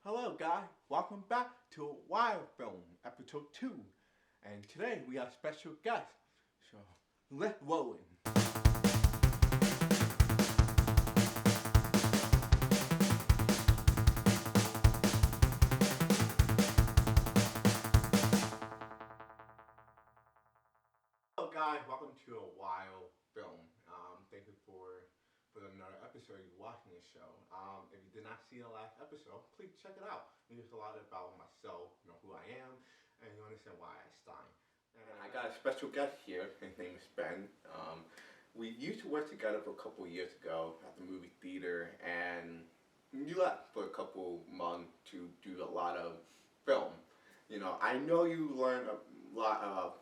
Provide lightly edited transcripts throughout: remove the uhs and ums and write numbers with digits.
Hello guys, welcome back to WILDFilm episode 2. And today we have special guests, so let's roll in. Hello guys, welcome to a WILDFilm. Thank you for another episode you're watching this show. If you did not see the last episode, please check it out. There's a lot about myself, who I am, and you understand why I stein. And I got a special guest here. His name is Ben. We used to work together for a couple of years ago at the movie theater, and you left for a couple months to do a lot of film. I know you learned a lot of.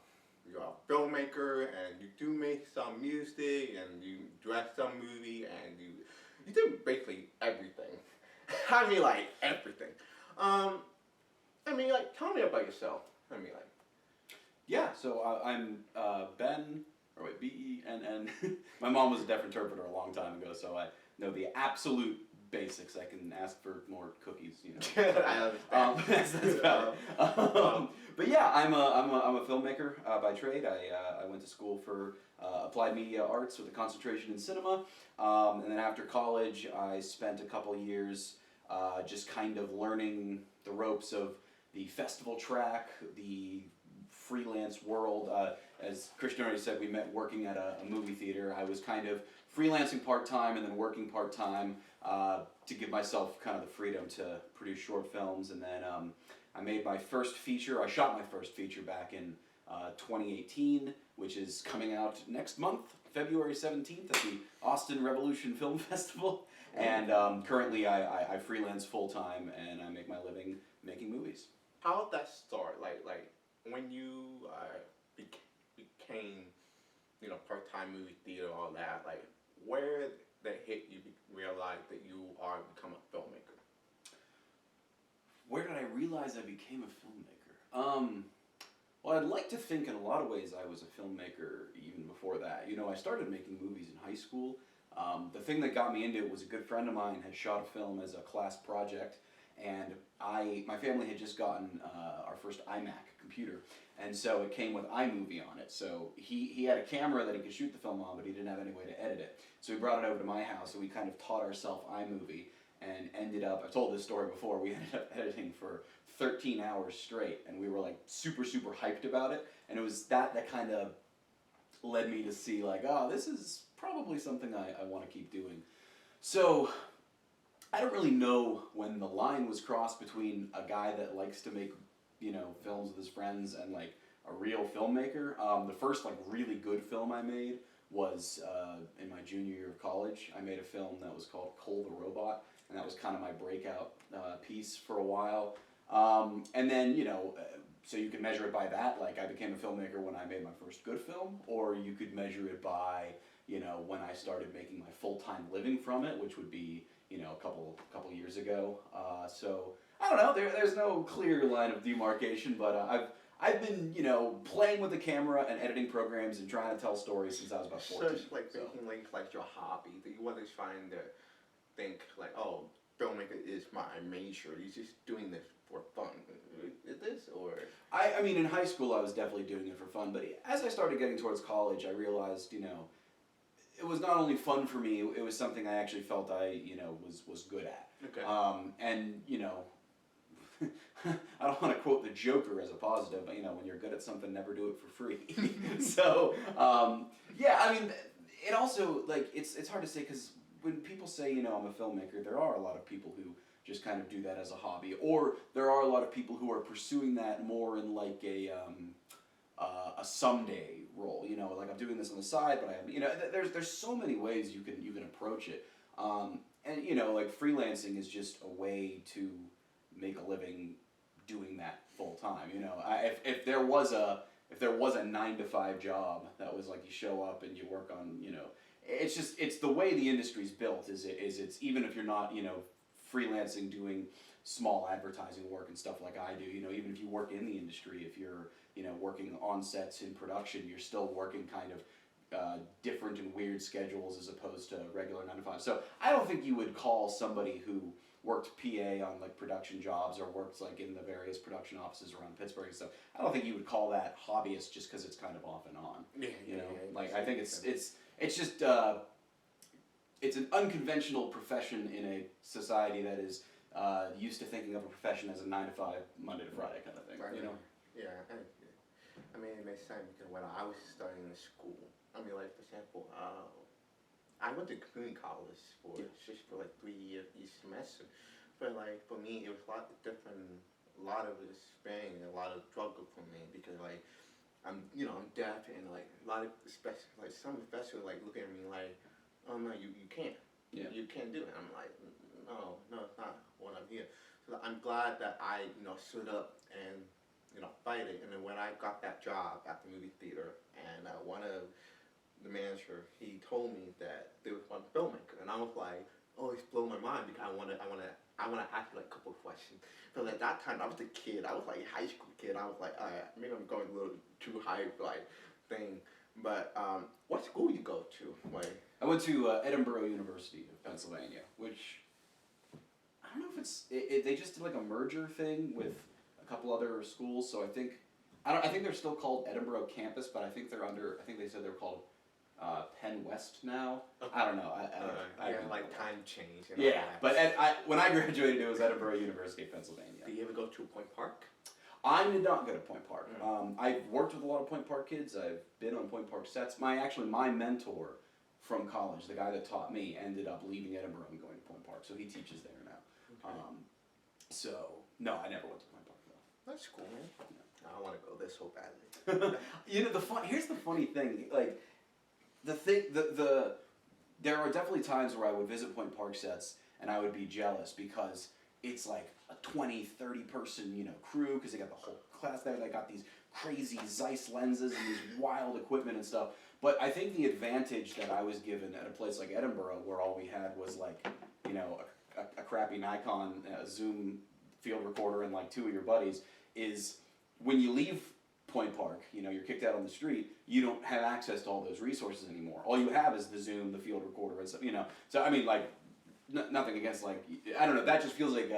You're a filmmaker, and you do make some music, and you direct some movie, and you do basically everything. I mean, like, everything. Tell me about yourself. Yeah, so I'm Ben, or wait, B-E-N-N. My mom was a deaf interpreter a long time ago, so I know the absolute basics. I can ask for more cookies, I understand. That's about it. But yeah, I'm a filmmaker by trade. I went to school for applied media arts with a concentration in cinema, and then after college, I spent a couple years just kind of learning the ropes of the festival track, the freelance world. As Christian already said, we met working at a movie theater. I was kind of freelancing part-time and then working part-time to give myself kind of the freedom to produce short films. And then I made my first feature. I shot my first feature back in 2018, which is coming out next month, February 17th at the Austin Revolution Film Festival. And currently I freelance full-time and I make my living making movies. How did that start? Like when you became, part-time movie theater, all that. Like, where that hit you realize that you are become a filmmaker? Where did I realize I became a filmmaker? Well, I'd like to think in a lot of ways I was a filmmaker even before that. I started making movies in high school. The thing that got me into it was a good friend of mine had shot a film as a class project, and my family had just gotten our first iMac computer, and so it came with iMovie on it. So he had a camera that he could shoot the film on, but he didn't have any way to edit it. So he brought it over to my house, and we kind of taught ourselves iMovie, and ended up, I've told this story before, we ended up editing for 13 hours straight, and we were like super, super hyped about it, and it was that kind of led me to see like, oh, this is probably something I want to keep doing. So I don't really know when the line was crossed between a guy that likes to make, films with his friends and like a real filmmaker. The first like really good film I made was in my junior year of college. I made a film that was called Cole the Robot, and that was kind of my breakout piece for a while. And then, so you can measure it by that. Like, I became a filmmaker when I made my first good film, or you could measure it by, when I started making my full-time living from it, which would be, a couple years ago. So I don't know. There's no clear line of demarcation, but I've been, playing with the camera and editing programs and trying to tell stories since I was about 14. So it's like making like your hobby. That you wasn't trying to think like, oh, filmmaker is my major. You're just doing this for fun. Is this or? I mean, in high school I was definitely doing it for fun, but as I started getting towards college, I realized, it was not only fun for me, it was something I actually felt I, was good at. Okay. And, I don't want to quote the Joker as a positive, but, when you're good at something, never do it for free. So, yeah, I mean, it also, like, it's hard to say, because when people say, I'm a filmmaker, there are a lot of people who just kind of do that as a hobby, or there are a lot of people who are pursuing that more in, like, a someday role, like I'm doing this on the side, but I have, there's so many ways you can approach it, and like freelancing is just a way to make a living doing that full time. If there was a 9-to-5 job that was like you show up and you work on, it's the way the industry's built. It's even if you're not freelancing doing small advertising work and stuff like I do, even if you work in the industry, if you're, working on sets in production, you're still working kind of different and weird schedules as opposed to regular 9 to 5. So I don't think you would call somebody who worked PA on like production jobs or worked like in the various production offices around Pittsburgh and stuff. I don't think you would call that hobbyist just because it's kind of off and on. Yeah, you know, yeah, like I think it's just it's an unconventional profession in a society that is used to thinking of a profession as a 9 to 5, Monday to Friday kind of thing. Right. You know. Yeah, I mean, it makes sense because when I was studying in school, I mean, like, for example, I went to community college for just for like 3 years each semester. But like for me, it was a lot different, a lot of experience, a lot of struggle for me because like I'm deaf and like a lot of especially like some professors like look at me like, oh no, you can't, you can't do it. I'm like, no, it's not what I'm here. So I'm glad that I stood up and fight it. And then when I got that job at the movie theater, and one of the manager, he told me that there was one filmmaker, and I was like, oh, it's blown my mind because I wanna ask you like a couple of questions. Because at that time I was a kid, I was like a high school kid. I was like, maybe I'm going a little too high for like thing. But what school you go to? Like I went to Edinburgh University of Pennsylvania, which I don't know if they just did like a merger thing with a couple other schools. So I think they're still called Edinburgh campus, but I think they said they're called Penn West now. Okay. I don't know. I like time change. And yeah, but when I graduated, it was Edinburgh University of Pennsylvania. Did you ever go to Point Park? I did not go to Point Park. I've worked with a lot of Point Park kids. I've been on Point Park sets. My mentor from college, the guy that taught me, ended up leaving Edinburgh and going to Point Park, so he teaches there now. Okay. So no, I never went to Point Park though. That's cool, man. No. I want to go there so badly. Here's the funny thing, like. There are definitely times where I would visit Point Park sets and I would be jealous because it's like a 20, 30 person, crew because they got the whole class there. They got these crazy Zeiss lenses and these wild equipment and stuff. But I think the advantage that I was given at a place like Edinburgh, where all we had was like, a crappy Nikon Zoom field recorder and like 2 of your buddies, is when you leave Point Park, you're kicked out on the street, you don't have access to all those resources anymore. All you have is the Zoom, the field recorder, and stuff, So, I mean, like, nothing against, like, I don't know, that just feels like,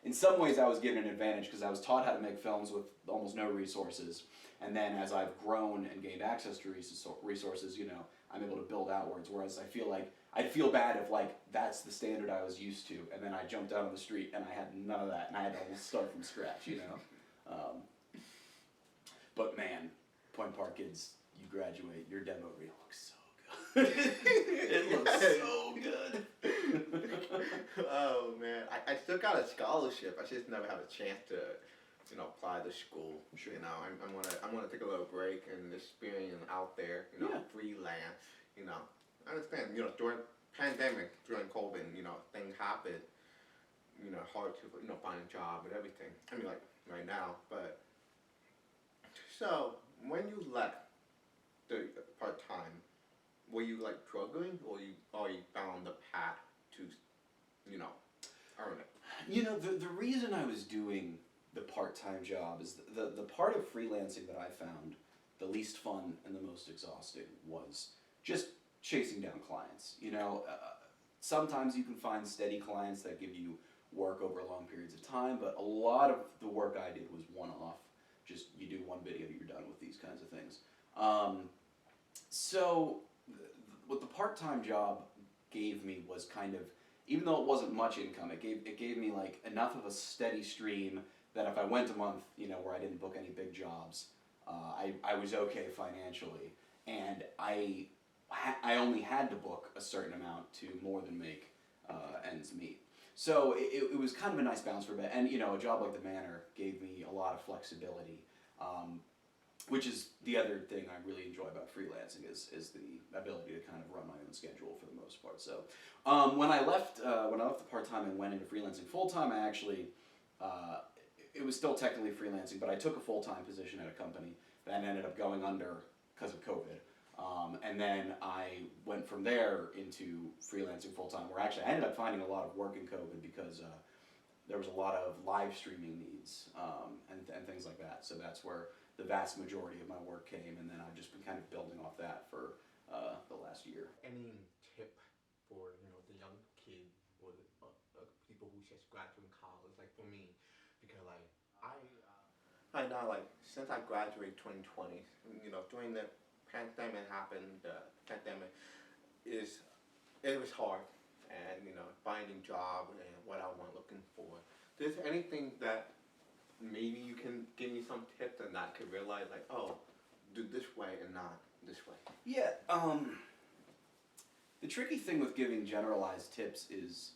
in some ways I was given an advantage because I was taught how to make films with almost no resources. And then as I've grown and gained access to resources, I'm able to build outwards. Whereas I feel like, I'd feel bad if, like, that's the standard I was used to, and then I jumped out on the street and I had none of that, and I had to start from scratch, But man, Point Park kids, you graduate, your demo reel looks so good. It looks so good. Oh man, I still got a scholarship. I just never had a chance to, apply to school. Sure. I'm gonna take a little break and experience out there. Freelance. I understand. During pandemic, during COVID, things happen. Hard to find a job and everything. I mean, like right now, but. So, when you left the part-time, were you like struggling or you found the path to, earn it? The reason I was doing the part-time job is the part of freelancing that I found the least fun and the most exhausting was just chasing down clients. Sometimes you can find steady clients that give you work over long periods of time, but a lot of the work I did was one-off. Just you do one video, you're done with these kinds of things. So what the part-time job gave me was kind of, even though it wasn't much income, it gave me like enough of a steady stream that if I went a month, where I didn't book any big jobs, I was okay financially, and I only had to book a certain amount to more than make ends meet. So it was kind of a nice balance for me. And, a job like the Manor gave me a lot of flexibility, which is the other thing I really enjoy about freelancing is the ability to kind of run my own schedule for the most part. So when I left the part-time and went into freelancing full-time, I actually, it was still technically freelancing, but I took a full-time position at a company that ended up going under because of COVID. And then I went from there into freelancing full-time, where actually I ended up finding a lot of work in COVID because there was a lot of live streaming needs and things like that. So that's where the vast majority of my work came, and then I've just been kind of building off that for the last year. Any tip for the young kid or the people who's just graduating college, like for me, because like I know like since I graduated 2020, during the pandemic happened, the pandemic is it was hard, and finding job and what I want looking for. Is there anything that maybe you can give me some tips and I could realize like, oh, do this way and not this way? Yeah. The tricky thing with giving generalized tips is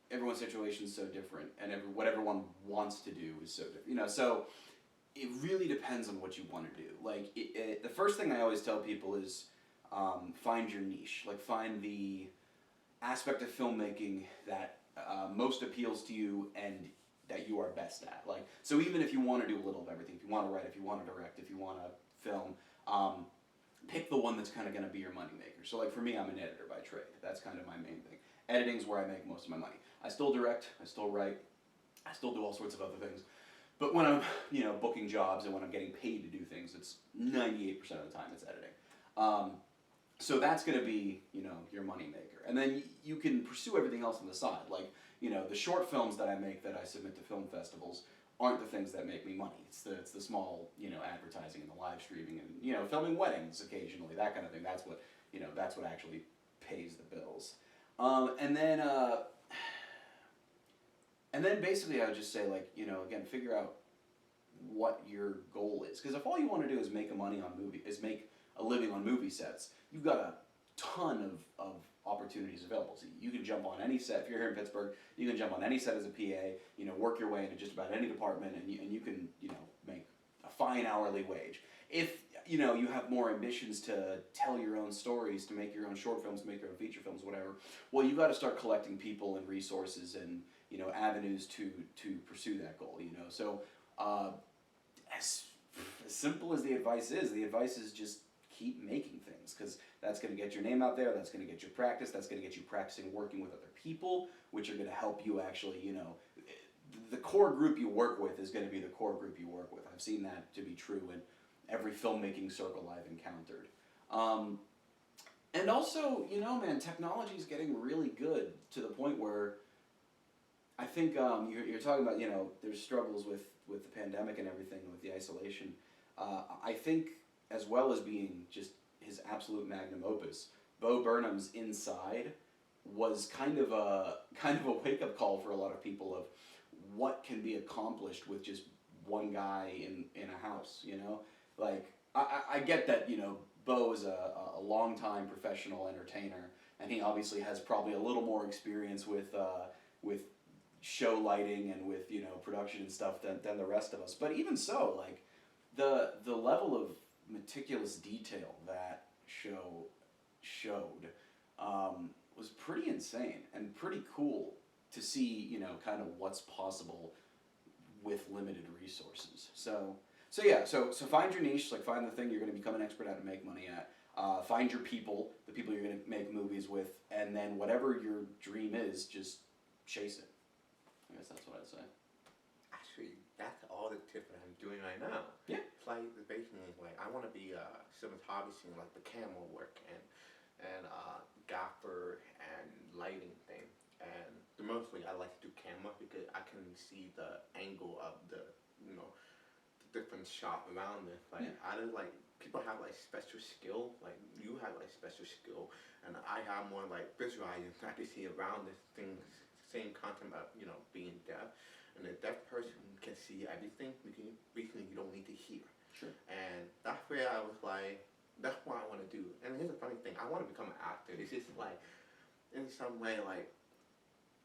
everyone's situation is so different, and what everyone wants to do is so different. So it really depends on what you want to do. Like the first thing I always tell people is find your niche. Like find the aspect of filmmaking that most appeals to you and that you are best at. Like so, even if you want to do a little of everything, if you want to write, if you want to direct, if you want to film. Pick the one that's kind of going to be your moneymaker. So like for me, I'm an editor by trade. That's kind of my main thing. Editing's where I make most of my money. I still direct, I still write, I still do all sorts of other things. But when I'm, booking jobs and when I'm getting paid to do things, it's 98% of the time it's editing. So that's going to be, your moneymaker. And then you can pursue everything else on the side. Like, the short films that I make that I submit to film festivals aren't the things that make me money. It's the small, advertising and the live streaming and, filming weddings occasionally, that kind of thing. That's what actually pays the bills. And then basically I would just say like, again, figure out what your goal is. Because if all you want to do is make a living on movie sets, you've got a ton of opportunities available to you. You can jump on any set. If you're here in Pittsburgh, you can jump on any set as a PA, work your way into just about any department, and you can, make a fine hourly wage. If, you have more ambitions to tell your own stories, to make your own short films, to make your own feature films, whatever, well, you got to start collecting people and resources and, avenues to pursue that goal, So, as simple as the advice is just keep making things, because that's going to get your name out there, that's going to get you practice, that's going to get you practicing working with other people, which are going to help you actually, the core group you work with is going to be the core group you work with. I've seen that to be true in every filmmaking circle I've encountered. And also, man, technology is getting really good to the point where I think you're talking about, there's struggles with the pandemic and everything, with the isolation. I think as well as being just his absolute magnum opus, Bo Burnham's Inside was kind of a wake-up call for a lot of people of what can be accomplished with just one guy in a house, Like, I get that, Bo is a long-time professional entertainer, and he obviously has probably a little more experience with show lighting and with, production and stuff than the rest of us. But even so, like, the level of meticulous detail that show showed was pretty insane and pretty cool to see, kind of what's possible with limited resources. So find your niche, like find the thing you're going to become an expert at and make money at. Find your people, the people you're going to make movies with, and then whatever your dream is, just chase it. I guess that's what I'd say. Actually, that's all the tips that I'm doing right now. Yeah. It's like basically like I want to be cinematography, like the camera work and gaffer and lighting thing. And mostly I like to do camera because I can see the angle of the the different shot around it. Like I don't like people have like special skill, like you have like special skill, and I have more like visualizing. I can see around this thing, same content of being deaf, and a deaf person can see everything. Basically, you don't need to hear. Sure. And that's where I was like, that's what I want to do. And here's the funny thing: I want to become an actor. It's just like, in some way, like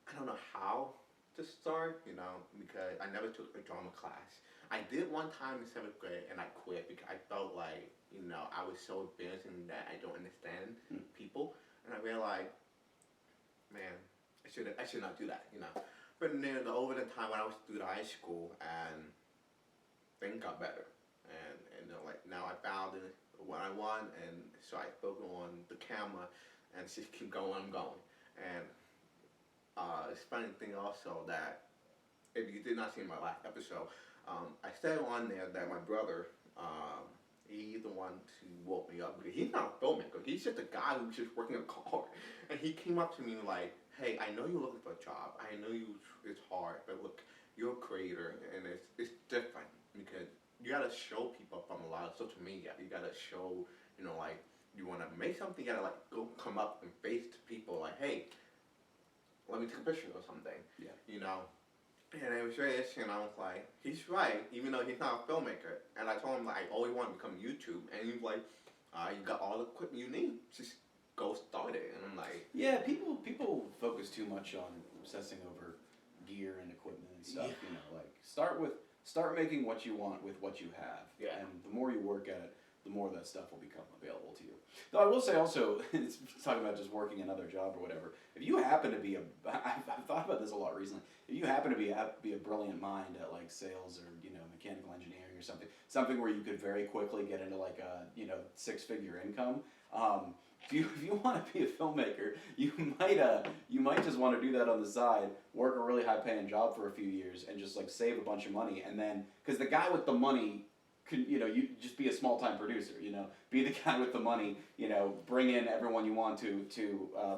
I don't know how to start, because I never took a drama class. I did one time in 7th grade and I quit because I felt like, I was so embarrassing that I don't understand people. And I realized, man, I should not do that, But then over the time when I was through high school and things got better. And like now I found what I want, and so I focus on the camera and just keep going, I'm going. And it's a funny thing also that if you did not see my last episode, I said on there that my brother, he's the one who woke me up because he's not a filmmaker. He's just a guy who's just working a car. And he came up to me like, hey, I know you're looking for a job. I know it's hard, but look, you're a creator, and it's different because you gotta show people from a lot of social media. You gotta show, like you want to make something. You gotta like go come up and face to people like, hey, let me take a picture or something. Yeah. And it was very interesting. And I was like, he's right, even though he's not a filmmaker. And I told him like, I always wanted to become YouTube, and he was like, you got all the equipment you need. Just go start it. And I'm like, Yeah, people focus too much on obsessing over gear and equipment and stuff. Yeah. Like start making what you want with what you have. Yeah. And the more you work at it, the more that stuff will become available to you. Though I will say also, it's talking about just working another job or whatever. If you happen to be I've thought about this a lot recently. If you happen to be a brilliant mind at like sales or mechanical engineering or something where you could very quickly get into like a 6-figure income. If you want to be a filmmaker, you might just want to do that on the side, work a really high paying job for a few years, and just like save a bunch of money, and then because the guy with the money can you just be a small time producer, be the guy with the money, bring in everyone you want to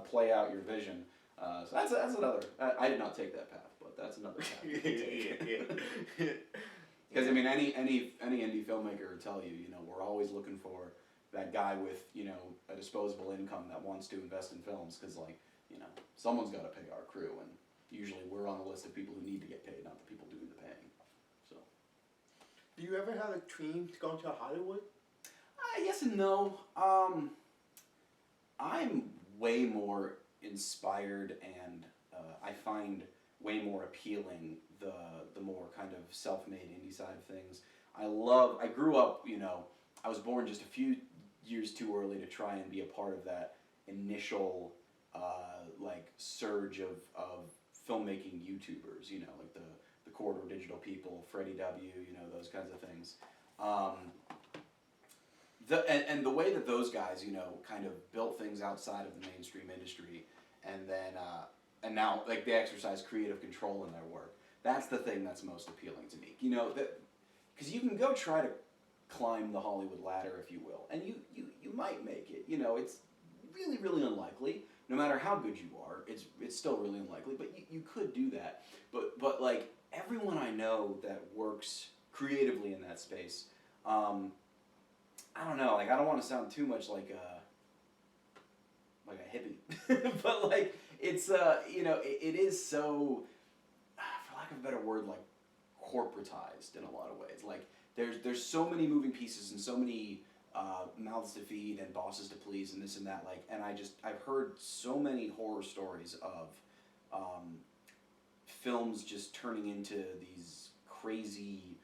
play out your vision. So that's another. I did not take that path, but that's another path. yeah. Because I mean, any indie filmmaker will tell you, we're always looking for that guy with a disposable income that wants to invest in films, because someone's got to pay our crew, and usually we're on the list of people who need to get paid, not the people doing the paying. So, Do you ever have a dream to go to Hollywood? Yes and no. I'm way more inspired, and I find way more appealing the more kind of self-made indie side of things. I grew up, I was born just a few years too early to try and be a part of that initial surge of filmmaking YouTubers, like the Corridor Digital people, Freddie W, those kinds of things. And the way that those guys, kind of built things outside of the mainstream industry, and then and now like they exercise creative control in their work. That's the thing that's most appealing to me. Because you can go try to climb the Hollywood ladder, if you will, and you might make it. It's really, really unlikely. No matter how good you are, it's still really unlikely. But you could do that. But like everyone I know that works creatively in that space, I don't know. Like I don't want to sound too much like a hippie, but like it's it is so, for lack of a better word, like corporatized in a lot of ways. Like there's so many moving pieces and so many mouths to feed and bosses to please and this and that. Like, and I've heard so many horror stories of films just turning into these crazy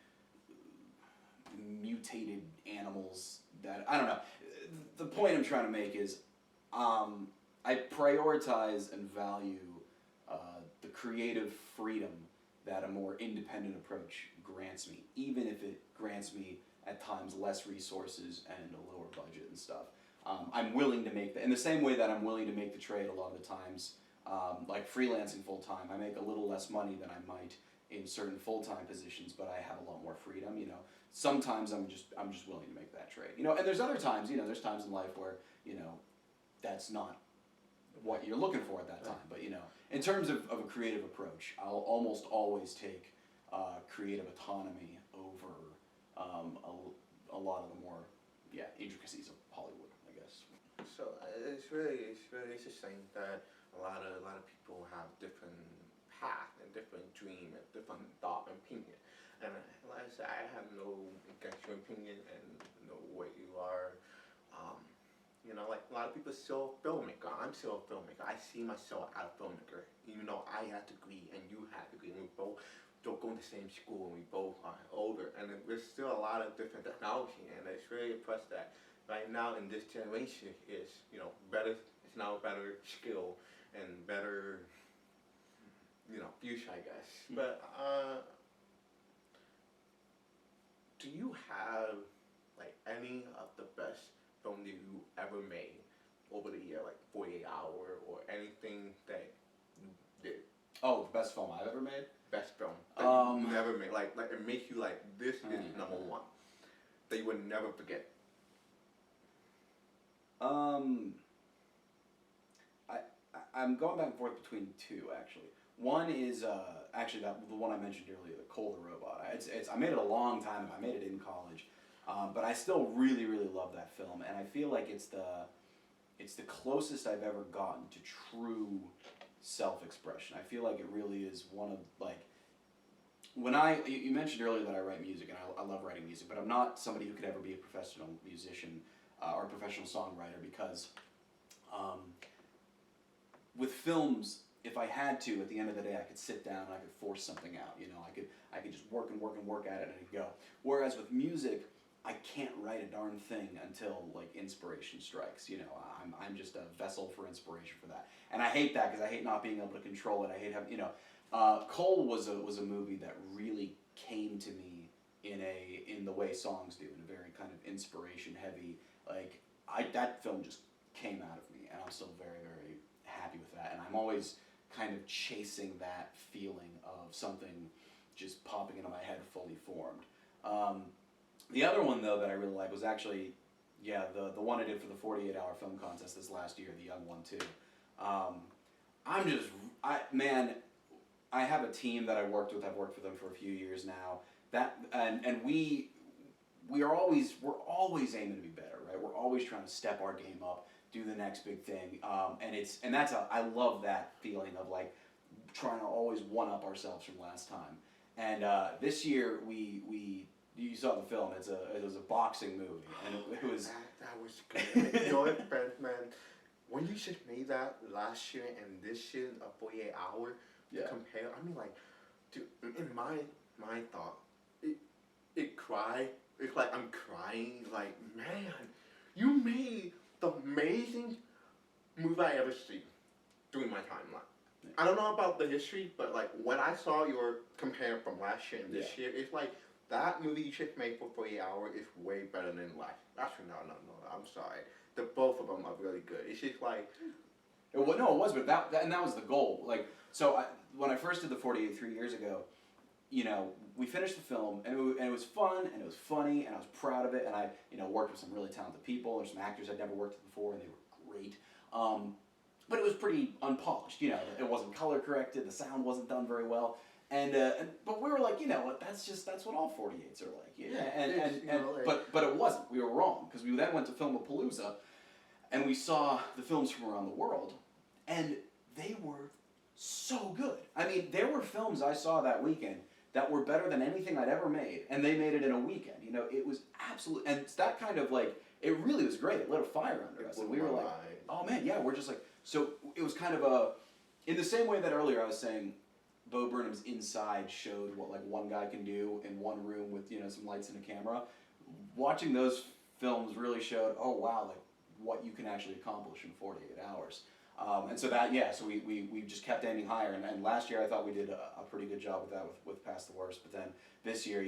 mutated animals that I don't know. The point I'm trying to make is I prioritize and value the creative freedom that a more independent approach grants me, even if it grants me at times less resources and a lower budget and stuff. I'm willing to make that in the same way that I'm willing to make the trade a lot of the times. Like freelancing full time, I make a little less money than I might in certain full time positions, but I have a lot more freedom. Sometimes I'm just willing to make that trade. And there's other times. There's times in life where that's not what you're looking for at that time. But in terms of a creative approach, I'll almost always take creative autonomy over a lot of the more intricacies of Hollywood, I guess. So it's really interesting that a lot of people have different path and different dream and different thought and opinion. And like I said, I have no against your opinion and know what you are. Like a lot of people still a filmmaker. I'm still a filmmaker. I see myself as a filmmaker, even though I had a degree and you had a degree, and we both don't go to the same school, and we both are older. And there's still a lot of different technology, and it's really impressed that right now in this generation is better. It's now a better skill and better future, I guess. But do you have like any of the best film that you ever made over the year, like 48 Hour or anything that you did? Oh, the best film I've ever made? Best film that you never made, like it makes you like this is number one that you would never forget. I'm going back and forth between two actually. One is actually the one I mentioned earlier, the Cole the Robot. I made it a long time ago. I made it in college, but I still really really love that film, and I feel like it's the closest I've ever gotten to true self-expression. I feel like it really is one of like when you mentioned earlier that I write music and I love writing music, but I'm not somebody who could ever be a professional musician or a professional songwriter because um, with films, if I had to, at the end of the day, I could sit down and I could force something out. You know, I could just work and work and work at it and it'd go. Whereas with music, I can't write a darn thing until like inspiration strikes. You know, I'm just a vessel for inspiration for that, and I hate that because I hate not being able to control it. I hate having Cole was a movie that really came to me in the way songs do, in a very kind of inspiration heavy. Like that film just came out of me, and I'm still very very happy with that. And I'm always kind of chasing that feeling of something just popping into my head fully formed. The other one though that I really like was actually, the one I did for the 48-hour film contest this last year, the Young One too. I have a team that I worked with. I've worked with them for a few years now. We're always aiming to be better, right? We're always trying to step our game up, do the next big thing, I love that feeling of like trying to always one up ourselves from last time. And this year you saw the film. It was a boxing movie, and it was that was good. You know what, man? When you just made that last year and this year, a 48-hour to compare, I mean, like, dude, in my thought, it cried. It's like I'm crying. Like, man, you made the amazing movie I ever seen during my timeline. Yeah. I don't know about the history, but like when I saw your compare from last year and this year, it's like that movie you just made for 48 hours is way better than life. Actually, no. I'm sorry. Both of them are really good. It's just like. It was, but that was the goal. Like, when I first did the 48 3 years ago, you know, we finished the film, and it was fun, and it was funny, and I was proud of it, and I, worked with some really talented people. There's some actors I'd never worked with before, and they were great. But it was pretty unpolished, it wasn't color corrected, the sound wasn't done very well, but we were like, you know what, that's what all 48s are like, but it wasn't. We were wrong, because we then went to Filmapalooza, and we saw the films from around the world, and they were so good. I mean, there were films I saw that weekend that were better than anything I'd ever made, and they made it in a weekend. It was absolutely, and it's that kind of like, it really was great. It lit a fire under us, and we were like, oh man, yeah, we're just like, so it was kind of in the same way that earlier I was saying, Bo Burnham's Inside showed what like one guy can do in one room with, some lights and a camera. Watching those films really showed, oh wow, like what you can actually accomplish in 48 hours. And so we just kept aiming higher, and last year I thought we did a pretty good job with that with Past the Worst, but then this year,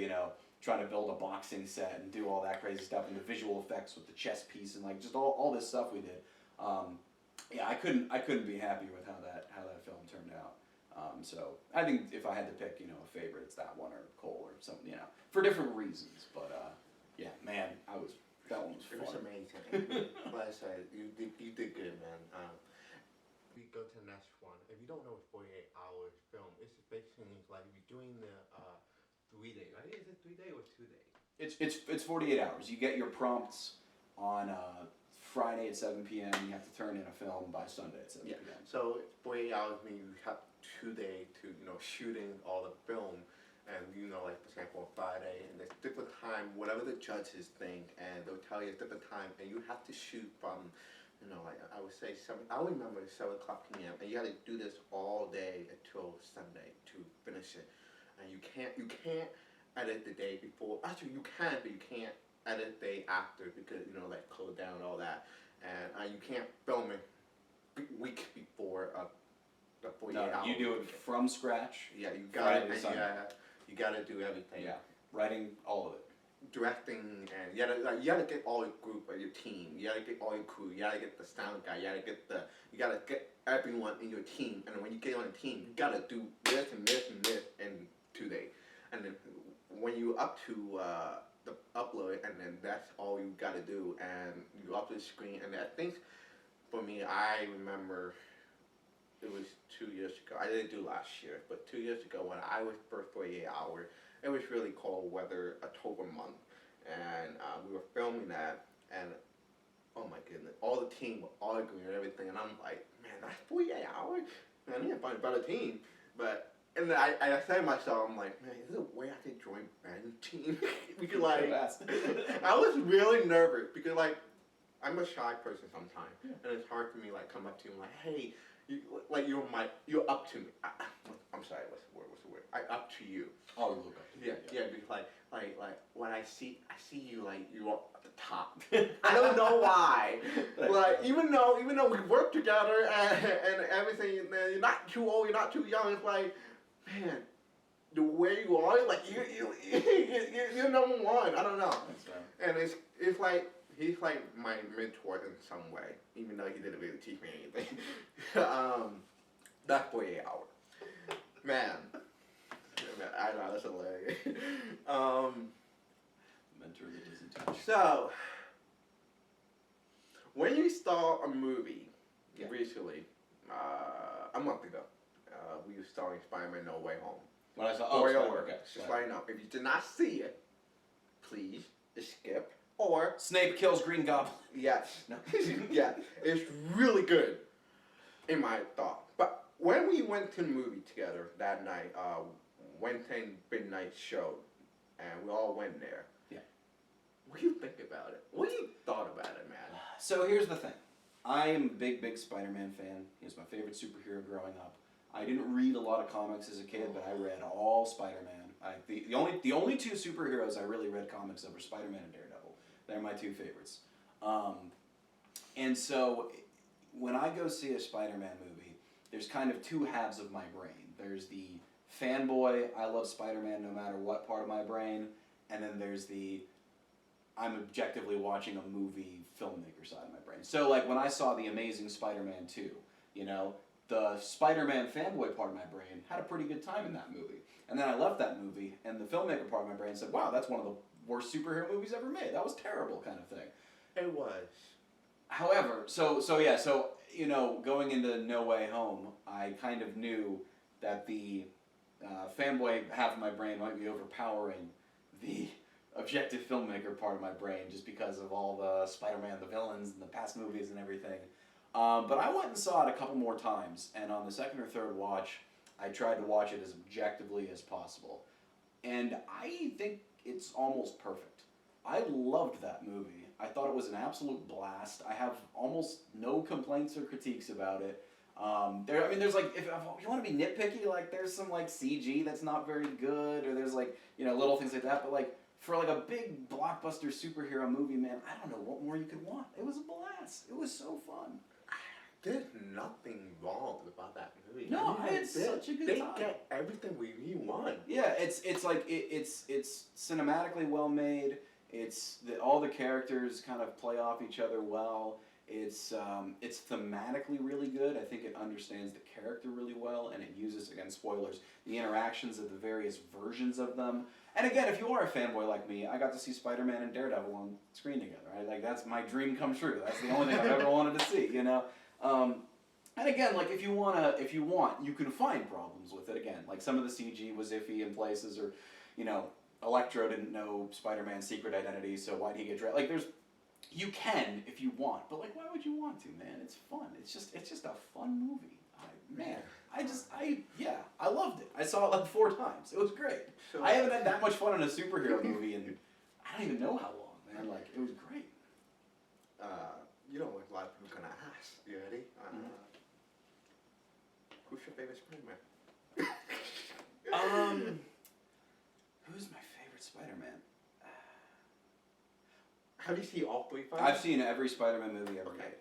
trying to build a boxing set and do all that crazy stuff, and the visual effects with the chess piece and like just all this stuff we did. I couldn't be happier with how that film turned out. So I think if I had to pick, a favorite, it's that one or Cole or something, for different reasons, but man, that one was fun. It was amazing. Like I said, you did good, man. We go to the next one. If you don't know what 48 hours film, it's basically like you're doing the 3 days. I think is it 3 days or 2 days? It's 48 hours. You get your prompts on Friday at 7 p.m. You have to turn in a film by Sunday at 7 p.m. So 48 hours means you have 2 days to shooting all the film, and like for example on Friday, and there's different time, whatever the judges think, and they'll tell you a different time, and you have to shoot from. Like I would say I remember 7 o'clock p.m. and you had to do this all day until Sunday to finish it, and you can't edit the day before. Actually, you can, but you can't edit the day after because like close down and all that, and you can't film it weeks before the 48 hours. You do it from scratch. Yeah, you got it. You got to do everything. Yeah, writing all of it. Directing, and you gotta get all your group or your team. You gotta get all your crew. You gotta get the sound guy. You gotta get everyone in your team. And when you get on a team, you gotta do this and this and this in 2 days. And then when you up to the upload, and then that's all you gotta do. And you upload the screen. And I think for me, I remember it was 2 years ago. I didn't do last year, but 2 years ago when I was first 48 Hour, it was really cold weather, October month, and we were filming that, and oh my goodness, all the team were arguing and everything, and I'm like, man, that's 48 Hours? Man, I need to find a better team. But, and then I said to myself, I'm like, man, is there a way I could join Ben's team? We could like, I was really nervous because like, I'm a shy person sometimes, and it's hard for me like come up to you and like, hey, you're up to me. I'm sorry, what's the word? I up to you. Oh, you look up to me. Yeah, because like when I see you like you're at the top. I don't know why. Like even though we work together and everything, you're not too old, you're not too young. It's like, man, the way you are, like you're number one. I don't know. That's right. And it's like he's like my mentor in some way, even though he didn't really teach me anything. That's 48 Hour. Man. I know, that's hilarious. Mentor that doesn't teach. So, when you saw a movie recently, a month ago, we were starring Spider-Man No Way Home. When I saw, okay. Just let you know, if you did not see it, please skip. Or Snape kills Green Goblin. Yes. No. Yeah, it's really good, in my thought. But when we went to the movie together that night, Wednesday midnight show, and we all went there. Yeah. What do you think about it? What do you thought about it, man? So here's the thing. I am a big Spider-Man fan. He was my favorite superhero growing up. I didn't read a lot of comics as a kid, but I read all Spider-Man. The only two superheroes I really read comics of were Spider-Man and Daredevil. They're my two favorites. And so when I go see a Spider-Man movie, there's kind of two halves of my brain. There's the fanboy, I love Spider-Man no matter what part of my brain, and then there's the I'm objectively watching a movie filmmaker side of my brain. So like when I saw The Amazing Spider-Man 2, you know, the Spider-Man fanboy part of my brain had a pretty good time in that movie. And then I left that movie, and the filmmaker part of my brain said, wow, that's one of the worst superhero movies ever made. That was terrible, kind of thing. It was. However, so you know, going into No Way Home, I kind of knew that the fanboy half of my brain might be overpowering the objective filmmaker part of my brain just because of all the Spider-Man, the villains, and the past movies and everything. But I went and saw it a couple more times, and on the second or third watch, I tried to watch it as objectively as possible. And I think it's almost perfect. I loved that movie. I thought it was an absolute blast. I have almost no complaints or critiques about it. There's like, if you want to be nitpicky, like there's some like CG that's not very good, or there's like, you know, little things like that, but like, for like a big blockbuster superhero movie, man, I don't know what more you could want. It was a blast. It was so fun. There's nothing wrong about that movie. No, I had such a good time. They get everything we want. Yeah, it's cinematically well made. All the characters kind of play off each other well. It's thematically really good. I think it understands the character really well, and it uses, again, spoilers, the interactions of the various versions of them. And again, if you are a fanboy like me, I got to see Spider-Man and Daredevil on screen together. Right? Like that's my dream come true. That's the only thing I've ever wanted to see. You know. And again, like if you want, you can find problems with it. Again, like some of the CG was iffy in places, or you know, Electro didn't know Spider-Man's secret identity, so why'd he get dressed? Like you can if you want, but like why would you want to, man? It's fun. It's just a fun movie. I loved it. I saw it like 4 times. It was great. So, I haven't had that much fun in a superhero movie in I don't even know how long, man. Like it was great. You know what a lot of people are gonna ask. You ready? Who's your favorite Spider-Man? Who's my favorite Spider-Man? Have you seen all 3 Spider-Man? I've seen every Spider-Man movie ever made.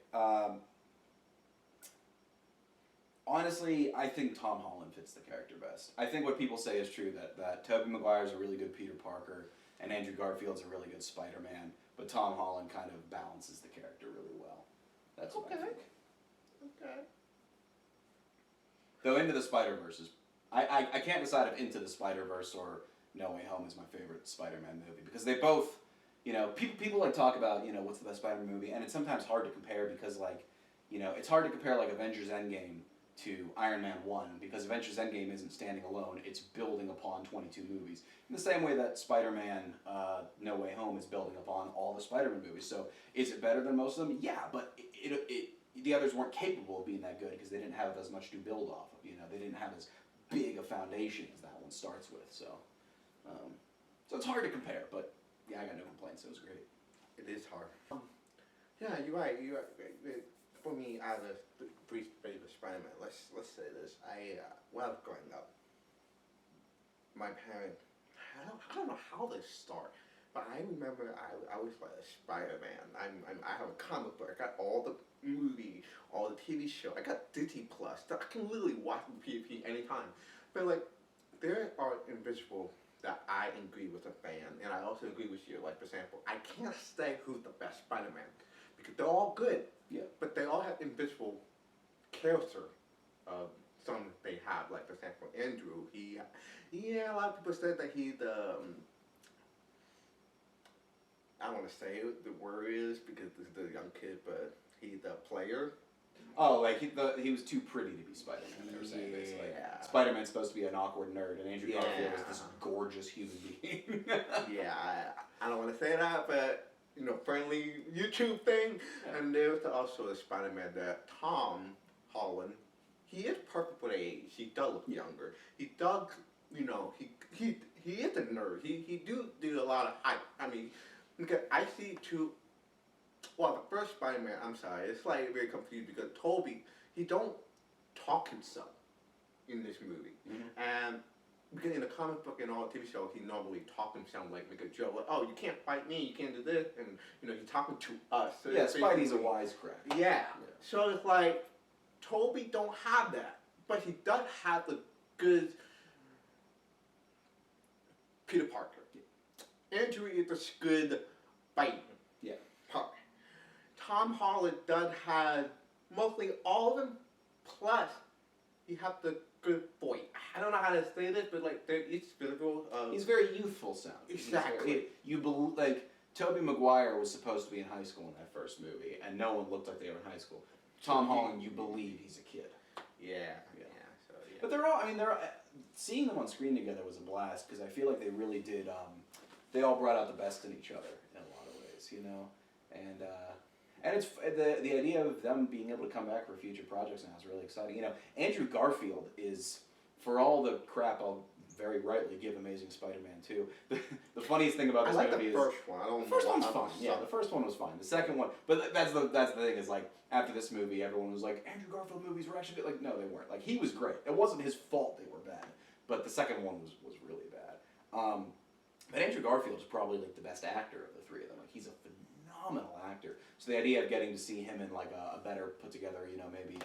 Honestly, I think Tom Holland fits the character best. I think what people say is true, that Tobey Maguire's a really good Peter Parker, and Andrew Garfield's a really good Spider-Man, but Tom Holland kind of balances the character really well. That's what I think. Okay. Though Into the Spider-Verse is... I can't decide if Into the Spider-Verse or No Way Home is my favorite Spider-Man movie, because they both... You know, people like talk about, you know, what's the best Spider-Man movie, and it's sometimes hard to compare because, like, you know, it's hard to compare, like, Avengers Endgame to Iron Man 1, because Avengers Endgame isn't standing alone, it's building upon 22 movies. In the same way that Spider-Man No Way Home is building upon all the Spider-Man movies. So is it better than most of them? Yeah, but the others weren't capable of being that good because they didn't have as much to build off of. They didn't have as big a foundation as that one starts with. So it's hard to compare, but yeah, I got no complaints. It was great. It is hard. Yeah, you're right. For me, out of the three favorite Spider-Man, let's say this. When I was growing up, my parents, I don't know how this started, but I remember I was like a Spider-Man. I have a comic book. I got all the movie, all the TV show. I got Disney Plus. I can literally watch the PvP anytime. But like, there are invisible that I agree with a fan, and I also agree with you. Like, for example, I can't say who's the best Spider-Man because they're all good. Yeah. But they all have invisible character. Some they have, like for example, Andrew. A lot of people said that he's the. I don't want to say the word is because this is the young kid, but he's the player. Oh, like he was too pretty to be Spider-Man. They were saying basically. Spider-Man's supposed to be an awkward nerd, and Andrew Garfield is this gorgeous human being. Yeah, I don't want to say that, but. Friendly YouTube thing. Yeah. And there's also a Spider-Man that Tom Holland, he is perfect for the age. He does look younger. He does, he is a nerd. He do a lot of hype. I mean, because I see the first Spider-Man, I'm sorry, it's like very confused because Toby, he don't talk himself in this movie. Mm-hmm. And because in the comic book and all the TV shows, he normally talk himself like make a joke, like, oh, you can't fight me, you can't do this, and he's talking to us. So yeah, Spidey's a wisecrack. Yeah. So it's like Toby don't have that, but he does have the good Peter Parker. Yeah. Andrew is a good fighting. Yeah. Part. Tom Holland does have mostly all of them, plus he have the good voice. I don't know how to say this, but like each physical. He's very youthful sounding. Exactly. Tobey Maguire was supposed to be in high school in that first movie, and no one looked like they were in high school. Tom Holland, you believe he's a kid. Yeah. But seeing them on screen together was a blast because I feel like they really did. They all brought out the best in each other in a lot of ways, and it's the idea of them being able to come back for future projects now is really exciting. Andrew Garfield is, for all the crap I'll very rightly give Amazing Spider-Man 2. The funniest thing about this movie is the first one. The first one's fine. Yeah, the first one was fine. The second one, but that's the thing is like after this movie, everyone was like Andrew Garfield movies were actually good. Like no, they weren't. Like he was great. It wasn't his fault they were bad, but the second one was really bad. But Andrew Garfield is probably like the best actor of the three of them. Like he's a phenomenal actor. So the idea of getting to see him in like a better put together, maybe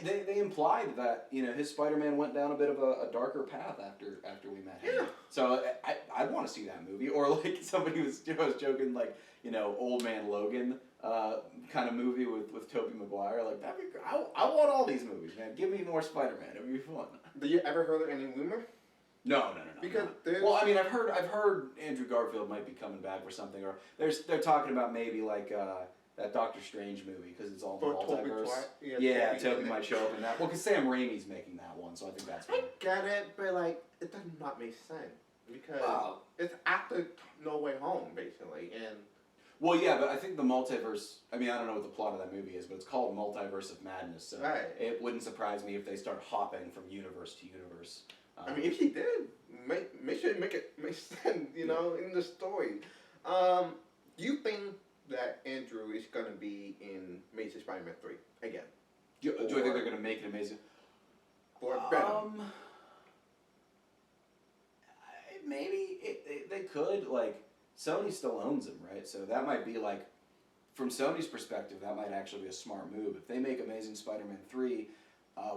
they implied that his Spider-Man went down a bit of a darker path after we met him. Yeah. So I want to see that movie, or like somebody was joking like Old Man Logan kind of movie with Tobey Maguire. Like that'd be great. I want all these movies, man. Give me more Spider-Man. It'd be fun. Did you ever heard of any rumor? No. Because I've heard Andrew Garfield might be coming back for something, or they're talking about maybe like that Doctor Strange movie because it's all the multiverse. Toby might show up in that. Well, because Sam Raimi's making that one, so I think that's. I get it, but like it does not make sense because it's after No Way Home basically, and. Well, yeah, but I think the multiverse. I don't know what the plot of that movie is, but it's called Multiverse of Madness, so it wouldn't surprise me if they start hopping from universe to universe. If he did, make sure to make it make sense, in the story. Do you think that Andrew is going to be in Amazing Spider-Man 3 again? Do I think they're going to make it Amazing? Or Venom? Maybe they could. Like, Sony still owns him, right? So that might be like, from Sony's perspective, that might actually be a smart move. If they make Amazing Spider-Man 3...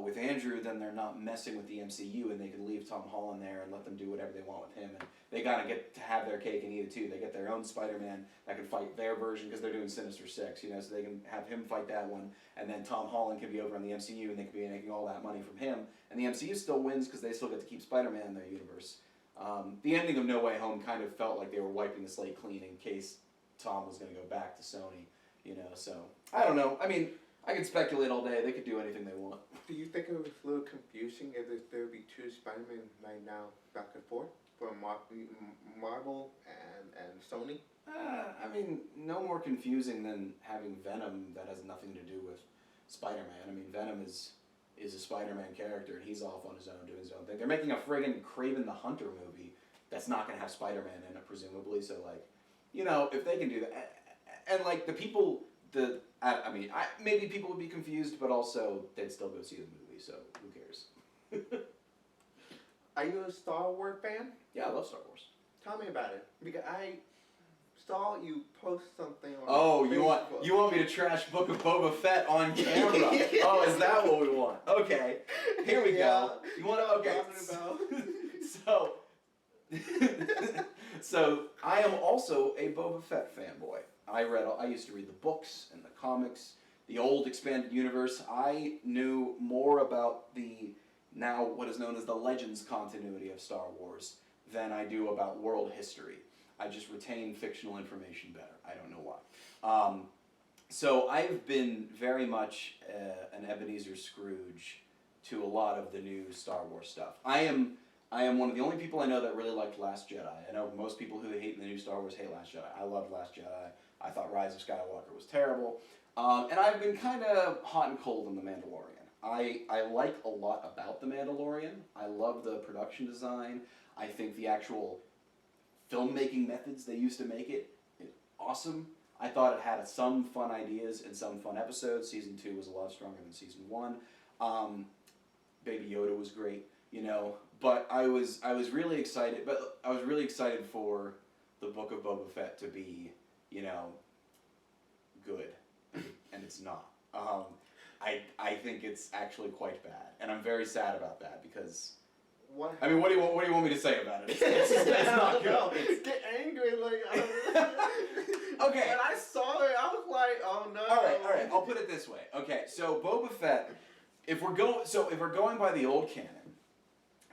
with Andrew, then they're not messing with the MCU, and they can leave Tom Holland there and let them do whatever they want with him. And they gotta get to have their cake and eat it too. They get their own Spider-Man that can fight their version because they're doing Sinister Six, so they can have him fight that one, and then Tom Holland can be over on the MCU, and they can be making all that money from him. And the MCU still wins because they still get to keep Spider-Man in their universe. The ending of No Way Home kind of felt like they were wiping the slate clean in case Tom was gonna go back to Sony, So I don't know. I could speculate all day. They could do anything they want. Do you think it was a little confusing if there would be two Spider-Man right now back and forth from Marvel and Sony? I mean, no more confusing than having Venom that has nothing to do with Spider-Man. I mean, Venom is a Spider-Man character, and he's off on his own doing his own thing. They're making a friggin' Kraven the Hunter movie that's not going to have Spider-Man in it, presumably. So, like, you know, if they can do that, and like the people, maybe people would be confused, but also they'd still go see the movie. So who cares? Are you a Star Wars fan? Yeah, I love Star Wars. Tell me about it, because I saw you post something on Facebook. you want me to trash Book of Boba Fett on camera? Oh, is that what we want? Okay, here we go. You want to? Okay. So, so I am also a Boba Fett fanboy. I used to read the books and the comics, the old expanded universe. I knew more about the now what is known as the Legends continuity of Star Wars than I do about world history. I just retain fictional information better. I don't know why. So I've been very much an Ebenezer Scrooge to a lot of the new Star Wars stuff. I am one of the only people I know that really liked Last Jedi. I know most people who hate the new Star Wars hate Last Jedi. I loved Last Jedi. I thought Rise of Skywalker was terrible. And I've been kind of hot and cold on The Mandalorian. I like a lot about The Mandalorian. I love the production design. I think the actual filmmaking methods they used to make it is awesome. I thought it had some fun ideas and some fun episodes. Season 2 was a lot stronger than Season 1. Baby Yoda was great, you know. But I was really excited. But I was really excited for the Book of Boba Fett to be, you know, good, and it's not. I think it's actually quite bad, and I'm very sad about that because. What? I mean, what do you want me to say about it? It's not good. Get angry, like. Okay. When I saw it, I was like, oh no. All right. I'll put it this way. Okay, so Boba Fett, if we're going by the old canon,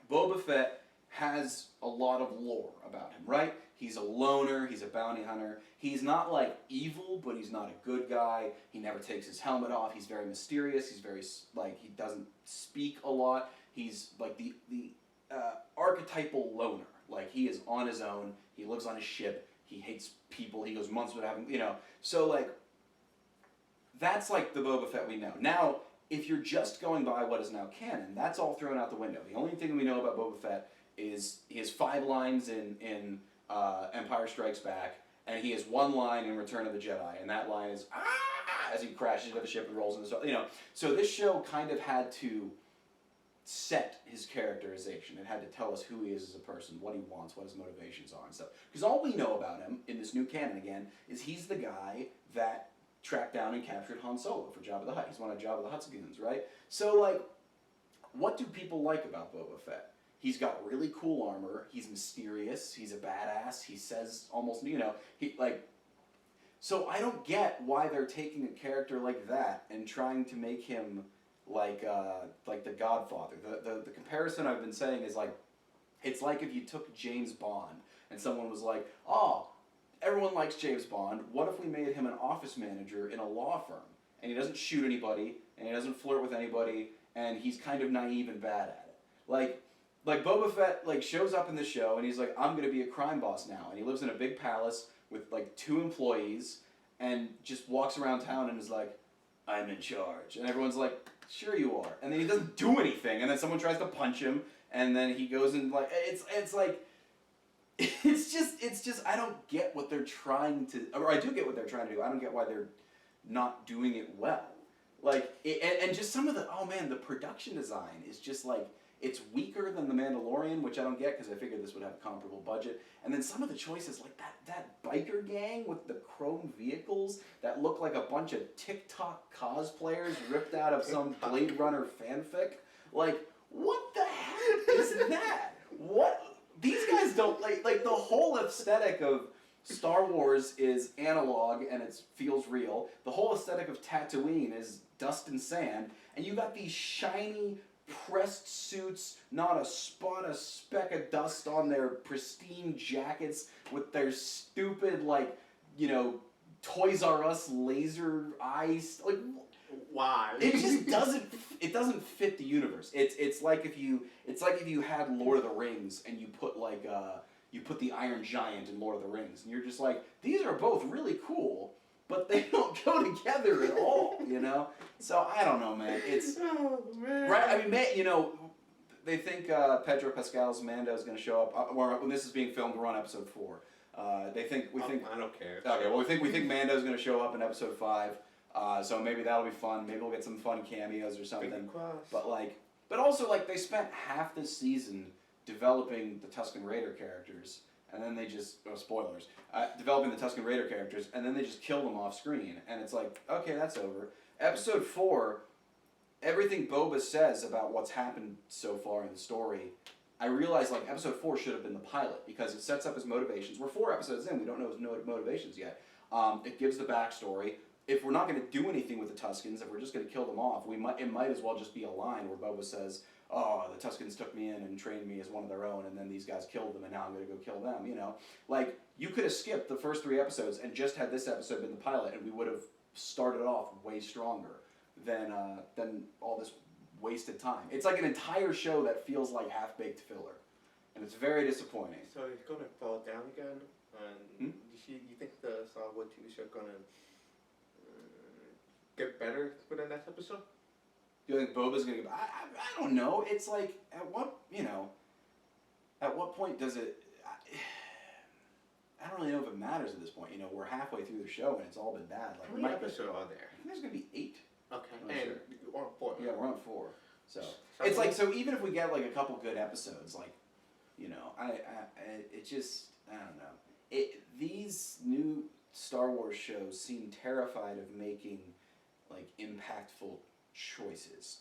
Boba Fett has a lot of lore about him, right? He's a loner. He's a bounty hunter. He's not like evil, but he's not a good guy. He never takes his helmet off. He's very mysterious. He's very he doesn't speak a lot. He's like the archetypal loner. Like, he is on his own. He lives on his ship. He hates people. He goes months without having, you know. So, like, that's like the Boba Fett we know. Now, if you're just going by what is now canon, that's all thrown out the window. The only thing we know about Boba Fett is he has 5 lines in Empire Strikes Back, and he has 1 line in Return of the Jedi, and that line is, ah, as he crashes into the ship and rolls into the, you know. So this show kind of had to set his characterization. It had to tell us who he is as a person, what he wants, what his motivations are and stuff. Because all we know about him in this new canon again is he's the guy that tracked down and captured Han Solo for Jabba the Hutt. He's one of Jabba the Hutt's goons, right? So, like, what do people like about Boba Fett? He's got really cool armor. He's mysterious. He's a badass. He says almost, you know, so I don't get why they're taking a character like that and trying to make him like the Godfather. The comparison I've been saying is like, it's like if you took James Bond and someone was like, oh, everyone likes James Bond. What if we made him an office manager in a law firm? And he doesn't shoot anybody, and he doesn't flirt with anybody, and he's kind of naive and bad at it. Like Boba Fett like shows up in the show, and he's like, I'm going to be a crime boss now. And he lives in a big palace with like 2 employees, and just walks around town and is like, I'm in charge. And everyone's like, sure you are. And then he doesn't do anything, and then someone tries to punch him, and then he goes and like, it's like, it's just, I don't get what they're trying to, or I do get what they're trying to do. I don't get why they're not doing it well. Like, and just some of the, oh man, the production design is just like, it's weaker than The Mandalorian, which I don't get because I figured this would have a comparable budget. And then some of the choices, like that biker gang with the chrome vehicles that look like a bunch of TikTok cosplayers ripped out of some Blade Runner fanfic. Like, what the heck is that? What? These guys don't, like the whole aesthetic of Star Wars is analog and it feels real. The whole aesthetic of Tatooine is dust and sand. And you got these shiny, pressed suits, not a spot, a speck of dust on their pristine jackets with their stupid, like, you know, Toys R Us laser eyes. Like, Why? It just doesn't fit the universe. It's like if you had Lord of the Rings and you put the Iron Giant in Lord of the Rings, and you're just like, these are both really cool, but they don't go together at all, you know? So I don't know, man. It's right. I mean, they think Pedro Pascal's Mando is going to show up. When this is being filmed, we're on episode 4. We think. I don't care. Okay, well, we think Mando's going to show up in episode 5. So maybe that'll be fun. Maybe we'll get some fun cameos or something. But also they spent half this season developing the Tusken Raider characters, and then they just spoilers. Developing the Tusken Raider characters, and then they just kill them off screen, and it's like, okay, that's over. Episode 4, everything Boba says about what's happened so far in the story, I realized episode 4 should have been the pilot because it sets up his motivations. We're 4 episodes in, we don't know his motivations yet. It gives the backstory. If we're not going to do anything with the Tuskens, if we're just going to kill them off, it might as well just be a line where Boba says, "Oh, the Tuskens took me in and trained me as one of their own, and then these guys killed them, and now I'm going to go kill them." You know, you could have skipped the first 3 episodes and just had this episode been the pilot, and we would have started off way stronger than all this wasted time. It's like an entire show that feels like half-baked filler, and it's very disappointing. So it's going to fall down again, and you think the Star Wars TV show going to get better for the next episode? Do you think Boba's gonna get? I don't know. It's like at what point does it? I don't really know if it matters at this point. You know, we're halfway through the show and it's all been bad. How many episodes are there? I think there's gonna be 8. Okay, and we're on 4. Yeah, we're on 4. So it's so even if we get a couple good episodes, it just I don't know. These new Star Wars shows seem terrified of making impactful choices.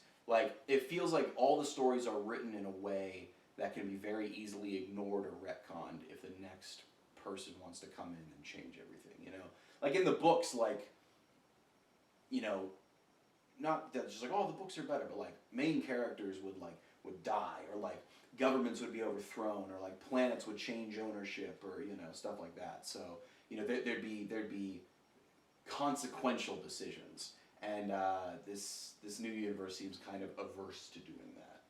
It feels like all the stories are written in a way that can be very easily ignored or retconned if the next person wants to come in and change everything, you know? In the books, not that just oh, the books are better, but main characters would die, or governments would be overthrown, or planets would change ownership, or stuff like that. So there'd be consequential decisions, and this new universe seems kind of averse to doing that.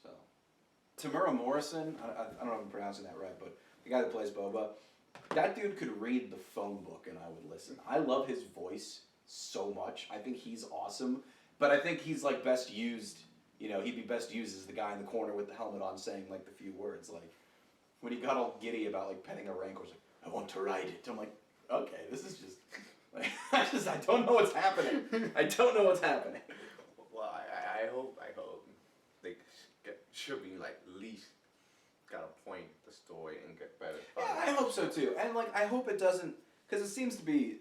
So Tamura Morrison, I don't know if I'm pronouncing that right, but the guy that plays Boba, that dude could read the phone book and I would listen. I love his voice so much. I think he's awesome, but I think he's best used. He'd be best used as the guy in the corner with the helmet on, saying the few words. When he got all giddy about petting a rancor, he's I want to ride it. I'm like, okay, this is just I don't know what's happening. I don't know what's happening. Well, I hope they should be at least got to point the story and get better. Yeah, I hope so too, and I hope it doesn't, because it seems to be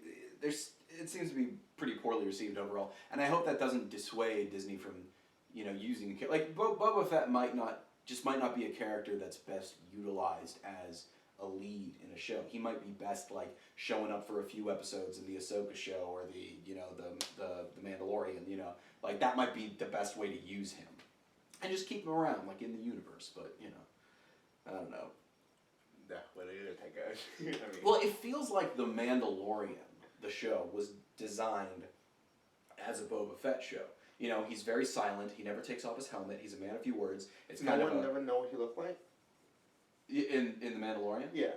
pretty poorly received overall, and I hope that doesn't dissuade Disney from using Boba Fett might not be a character that's best utilized as a lead in a show. He might be best showing up for a few episodes in the Ahsoka show or the Mandalorian. That might be the best way to use him, and just keep him around in the universe. But I don't know. Yeah, what are you gonna take out? Well, it feels like the Mandalorian, the show, was designed as a Boba Fett show. He's very silent. He never takes off his helmet. He's a man of few words. It's no one never know what he looked like. In The Mandalorian? Yeah.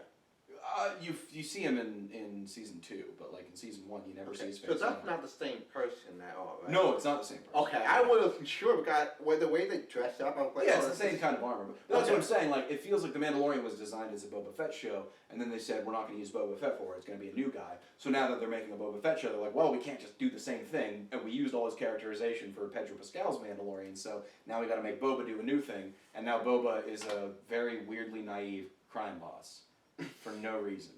You see him in season 2, but in season 1 you never see his face. So that's not the same person at all, right? No, it's not the same person. Okay, I wasn't sure because the way they dressed up, I was like, yeah, it's the same kind of armor. But that's what I'm saying. It feels like The Mandalorian was designed as a Boba Fett show, and then they said we're not going to use Boba Fett for it. It's going to be a new guy. So now that they're making a Boba Fett show, they're like, well, we can't just do the same thing, and we used all his characterization for Pedro Pascal's Mandalorian. So now we got to make Boba do a new thing, and now Boba is a very weirdly naive crime boss for no reason,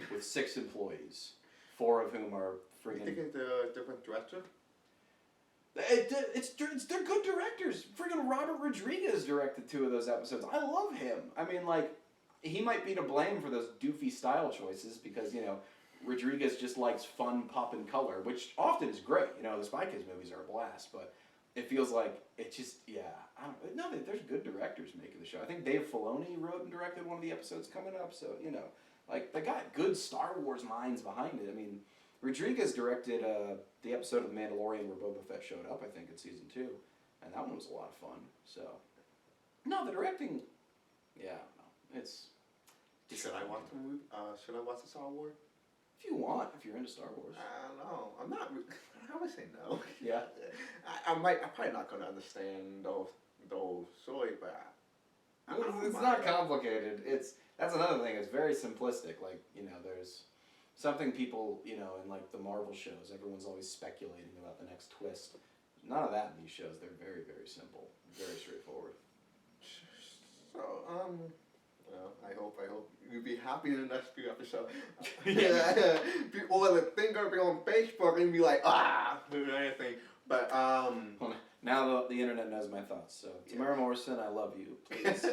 with 6 employees, 4 of whom are friggin'. You think it's a different director? They're good directors. Friggin' Robert Rodriguez directed 2 of those episodes. I love him. I mean, he might be to blame for those doofy style choices because Rodriguez just likes fun pop and color, which often is great. The Spy Kids movies are a blast, but it feels like it just there's good directors making the show. I think Dave Filoni wrote and directed one of the episodes coming up, so they got good Star Wars minds behind it. I mean, Rodriguez directed the episode of The Mandalorian where Boba Fett showed up, I think, in season 2. And that one was a lot of fun. So, no, the directing, yeah, I don't know. It's Should I watch the movie? Should I watch the Star Wars? if you want, if you're into Star Wars. I don't know. I'm not. I would say no. Yeah. I'm probably not gonna understand those stories, but It's not complicated. That's another thing. It's very simplistic. Like, there's something people, in like the Marvel shows, everyone's always speculating about the next twist. None of that in these shows. They're very, very simple, very straightforward. So, well, I hope you'll be happy in the next few episodes. People will think of it on Facebook and be like, or anything. But Well, now the internet knows my thoughts. So, Tamara Morrison, I love you. Please,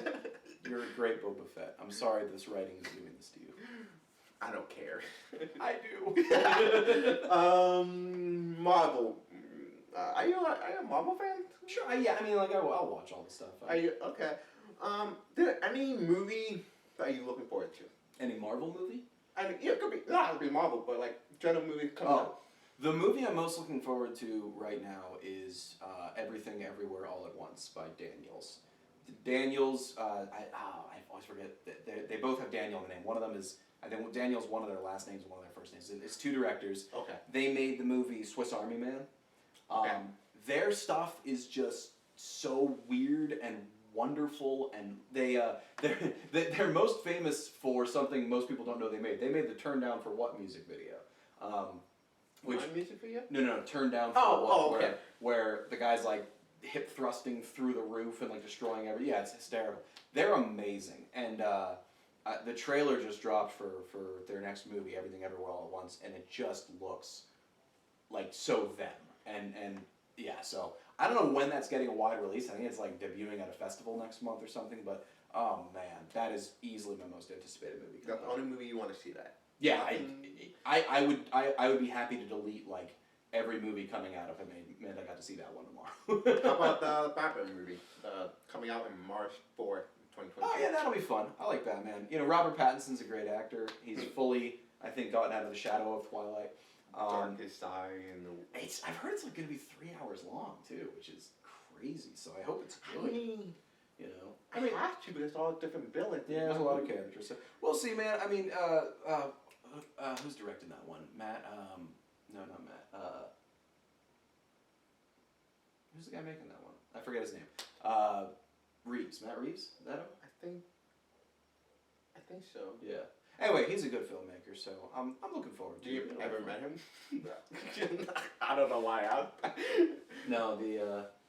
you're a great Boba Fett. I'm sorry this writing is doing this to you. I don't care. I do. Marvel. Are you a Marvel fan? Sure. Yeah. I mean, like I'll watch all the stuff. Are you okay? Any movie that you looking forward to? Any Marvel movie? I mean, it could be not have to be Marvel, but like general movies coming out. The movie I'm most looking forward to right now is Everything Everywhere All at Once by Daniels. Daniels, I always forget. They both have Daniel in the name. One of them is, I think Daniel's one of their last names and one of their first names. It's two directors. Okay. They made the movie Swiss Army Man. Okay. Their stuff is just so weird and wonderful, and they're most famous for something most people don't know they made. They made the Turn Down for What music video. Which music video? No, Turn Down for What. Okay. Where the guy's like hip thrusting through the roof and like destroying everything. Yeah, it's hysterical. They're amazing, and the trailer just dropped for their next movie, Everything Everywhere All at Once, and it just looks like so them. And yeah, so I don't know when that's getting a wide release. I think it's like debuting at a festival next month or something. But oh man, that is easily my most anticipated movie. That's the only movie you want to see that. Yeah, I would be happy to delete like every movie coming out if it meant I got to see that one tomorrow. How about the Batman movie coming out in March 4th, 2020? Oh yeah, that'll be fun. I like Batman. Robert Pattinson's a great actor. He's fully, I think, gotten out of the shadow of Twilight. Darkest Side and I've heard it's like going to be 3 hours long too, which is crazy. So I hope it's good. I mean, have to, but it's all different villains. Yeah, there's a lot of characters. So we'll see, man. I mean, who's directing that one? Matt? No, not Matt. Who's the guy making that one? I forget his name. Reeves. Matt Reeves? Is that him? I think so. Yeah. Anyway, he's a good filmmaker, so I'm looking forward to it. You ever met him? I don't know why. No,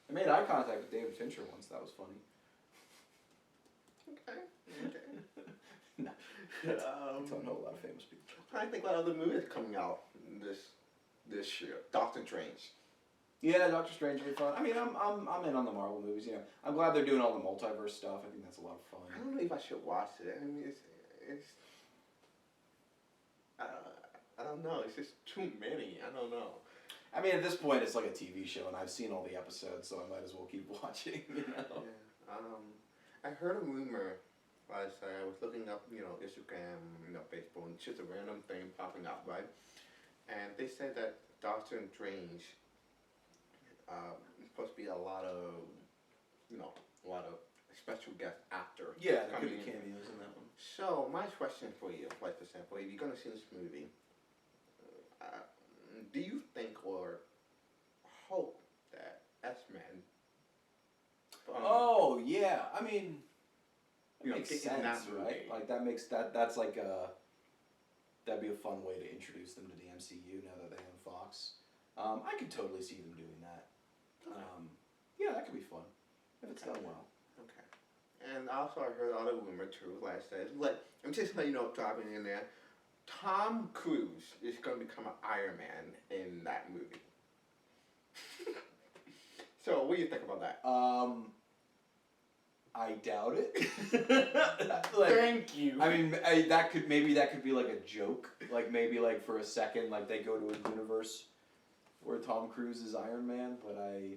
I made eye contact with David Fincher once. That was funny. Okay. No. I don't know a lot of famous people. I think what other movies coming out this year? Doctor Strange. Yeah, Doctor Strange will be fun. I mean, I'm in on the Marvel movies. I'm glad they're doing all the multiverse stuff. I think that's a lot of fun. I don't know if I should watch it. I mean, it's I don't know. It's just too many. I don't know. I mean, at this point, it's like a TV show, and I've seen all the episodes, so I might as well keep watching. Yeah. I heard a rumor. I was looking up, Instagram, Facebook, and it's just a random thing popping up, right? And they said that Doctor Strange is supposed to be a lot of special guest actors. Yeah, there could be cameos in that one. So my question for you, like for example, if you're gonna see this movie, do you think or hope that X-Men? Oh yeah, I mean, it makes get sense, in that right? movie. Like that's like that'd be a fun way to introduce them to the MCU now that they own Fox. I could totally see them doing that. Okay. Yeah, that could be fun if it's done well. Okay. And also I heard other rumor too, like I said, I'm just letting you know, dropping in there. Tom Cruise is going to become an Iron Man in that movie. So, what do you think about that? I doubt it. Thank you. I mean, that could be like a joke. Like maybe like for a second, like they go to a universe where Tom Cruise is Iron Man, but I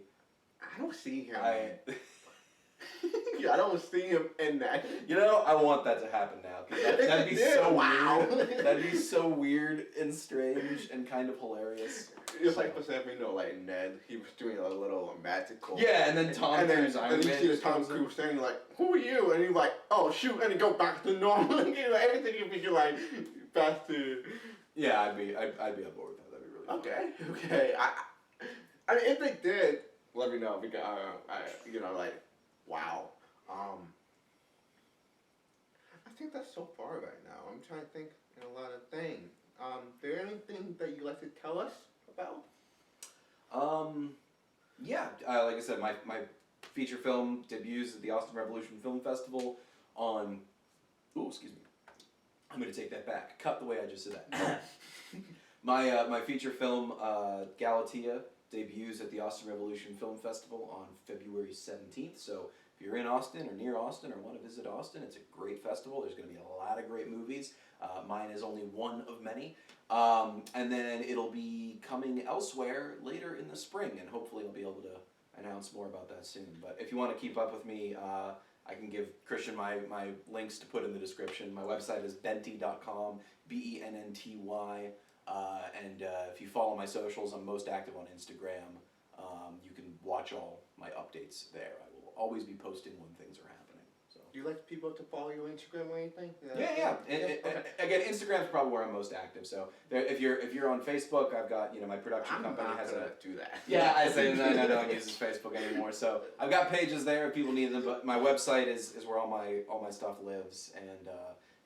don't see him. Yeah, I don't see him in that. You know, I want that to happen now. 'Cause that'd be so weird. That'd be so weird and strange and kind of hilarious. It's like, for example, like Ned, he was doing a little magical. Yeah, and then Tom Cruise Iron Man. And you see the Tom Cruise saying like, "Who are you?" And he's like, "Oh shoot!" And he go back to normal. Everything you be like back to. Yeah, I'd be on board with that. That'd be really fun. Okay. I mean, if they did, let me know because wow. I think that's so far right now. I'm trying to think in a lot of things. Is there anything that you'd like to tell us about? Yeah, like I said, my feature film debuts at the Austin Revolution Film Festival on. Ooh, excuse me. I'm going to take that back. Cut the way I just said that. My feature film, Galatea, debuts at the Austin Revolution Film Festival on February 17th. So if you're in Austin or near Austin or want to visit Austin, it's a great festival. There's going to be a lot of great movies. Mine is only one of many. And then it'll be coming elsewhere later in the spring, and hopefully I'll be able to announce more about that soon. But if you want to keep up with me, I can give Christian my links to put in the description. My website is benty.com, Bennty. And if you follow my socials, I'm most active on Instagram. You can watch all my updates there. I will always be posting when things are happening. So. Do you like people to follow you on Instagram or anything? Yeah. Again, Instagram's probably where I'm most active. So if you're on Facebook, I've got my production company has a do that. Yeah, I say no one uses Facebook anymore. So I've got pages there if people need them. But my website is where all my stuff lives, and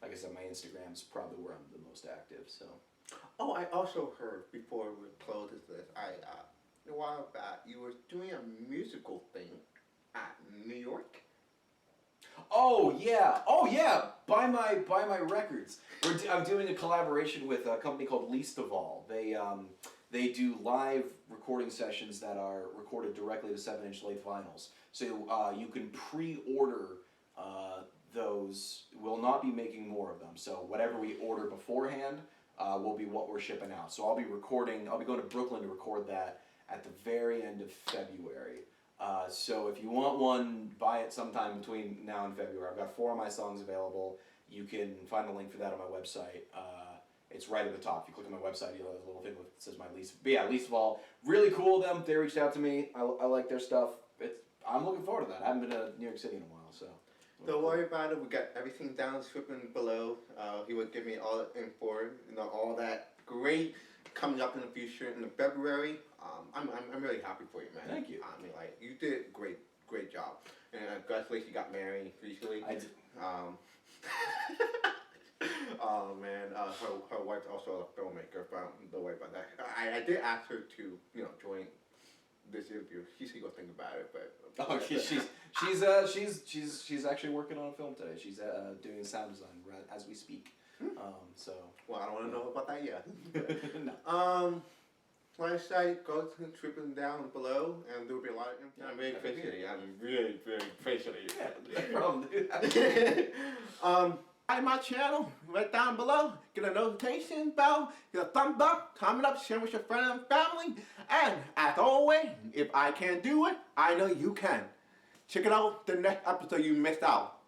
like I said, my Instagram's probably where I'm the most active. So. Oh, I also heard before we close this, a while back you were doing a musical thing at New York. Oh yeah! Buy my records. I'm doing a collaboration with a company called Least of All. They do live recording sessions that are recorded directly to 7-inch length vinyls. So you can pre-order those. We'll not be making more of them. So whatever we order beforehand will be what we're shipping out. So I'll be going to Brooklyn to record that at the very end of February. So if you want one, buy it sometime between now and February. I've got 4 of my songs available. You can find the link for that on my website. It's right at the top. If you click on my website, you'll have a little thing that says my lease. But yeah, Least of All, really cool of them. They reached out to me. I like their stuff. I'm looking forward to that. I haven't been to New York City in a while, so. Don't worry about it. We got everything down in the description below. He would give me all the info, all that great coming up in the future in February. I'm really happy for you, man. Thank you. I mean, like, you did a great job. And congratulations, you got married recently. I did. Oh man, her wife's also a filmmaker. But don't worry about that. I did ask her to join this interview. She's gonna think about it, but she's actually working on a film today. She's doing sound design right as we speak. So. Well, I don't want to know about that yet. No. Website, go to tripping down below, and there will be a lot of info. I'm very appreciative. I'm really, very appreciative. Yeah, no problem, dude. Like my channel right down below. Get a notification bell, get a thumbs up, comment up, share with your friends and family. And as always, if I can't do it, I know you can. Check it out the next episode you missed out.